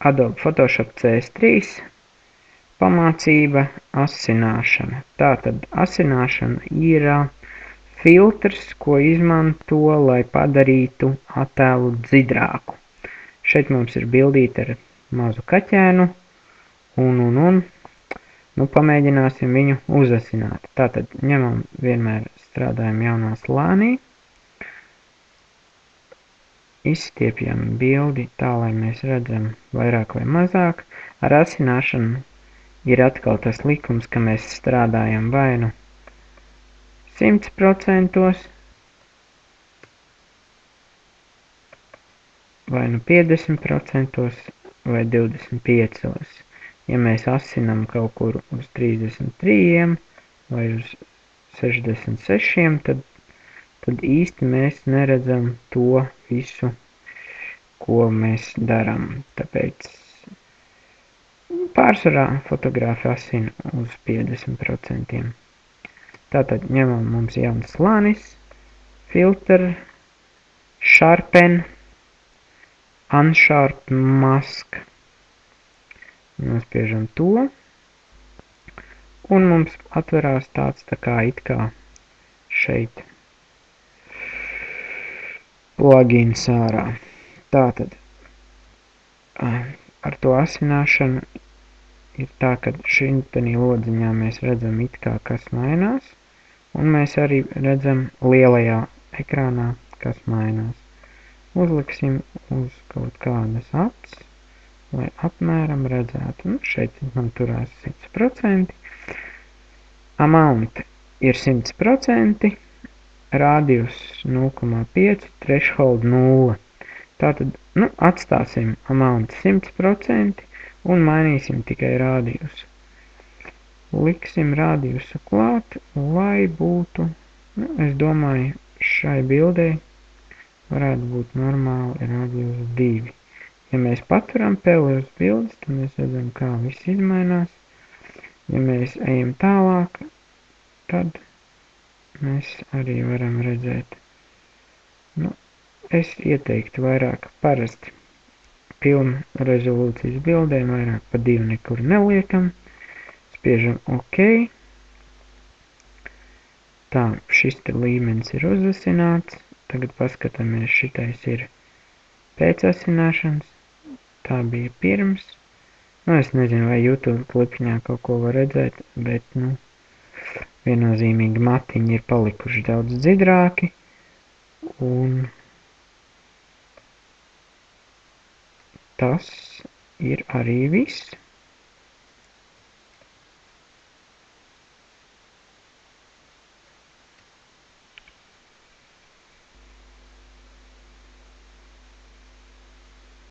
Adobe Photoshop CS3 pamācība asināšana. Tātad asināšana ir filtrs, ko izmanto, lai padarītu attēlu dzidrāku. Šeit mums ir bildīte ar mazu kaķēnu un. Nu, pamēģināsim viņu uzasināt. Tātad ņemam vienmēr strādājam jaunā slānī. Izstiepjam bildi tā, lai mēs redzam vairāk vai mazāk. Ar asināšanu ir atkal tas likums, ka mēs strādājam vai nu 100%, vai nu 50% vai 25%. Ja mēs asinam kaut kur uz 33 vai uz 66, tad īsti mēs neredzam to visu, ko mēs darām. Tāpēc pārsvarā fotogrāfi asina uz 50%. Tātad ņemam mums jauns slānis, filter, sharpen, unsharp mask. Nospiežam to, un mums atverās tāds tā kā it kā šeit plugins ārā. Tātad ar to asināšanu ir tā, ka šintenī lodziņā mēs redzam it kā kas mainās, un mēs arī redzam lielajā ekrānā, kas mainās. Uzliksim uz kaut kādas acis, lai apmēram redzētu. Nu, šeit man turās 100%. Amount ir 100%, radius 0,5, threshold 0. Tātad, atstāsim amount 100% un mainīsim tikai radiusu. Liksim radiusu klāt, lai būtu, es domāju, šai bildei varētu būt normāli radius 2. Ja mēs paturam peli uz bildes, tad mēs redzam, kā viss izmainās. Ja mēs ejam tālāk, tad mēs arī varam redzēt. Es ieteiktu vairāk parasti pilnu rezolūcijas bildēm, vairāk pa 2 nekur neliekam. Spiežam OK. Tā, šis te līmenis ir uzasināts. Tagad paskatāmies, šitais ir pēc asināšanas. Tā bija pirms. Es nezinu, vai YouTube klipiņā kaut ko var redzēt, bet, viennozīmīgi matiņi ir palikuši daudz dzidrāki. Un tas ir arī viss.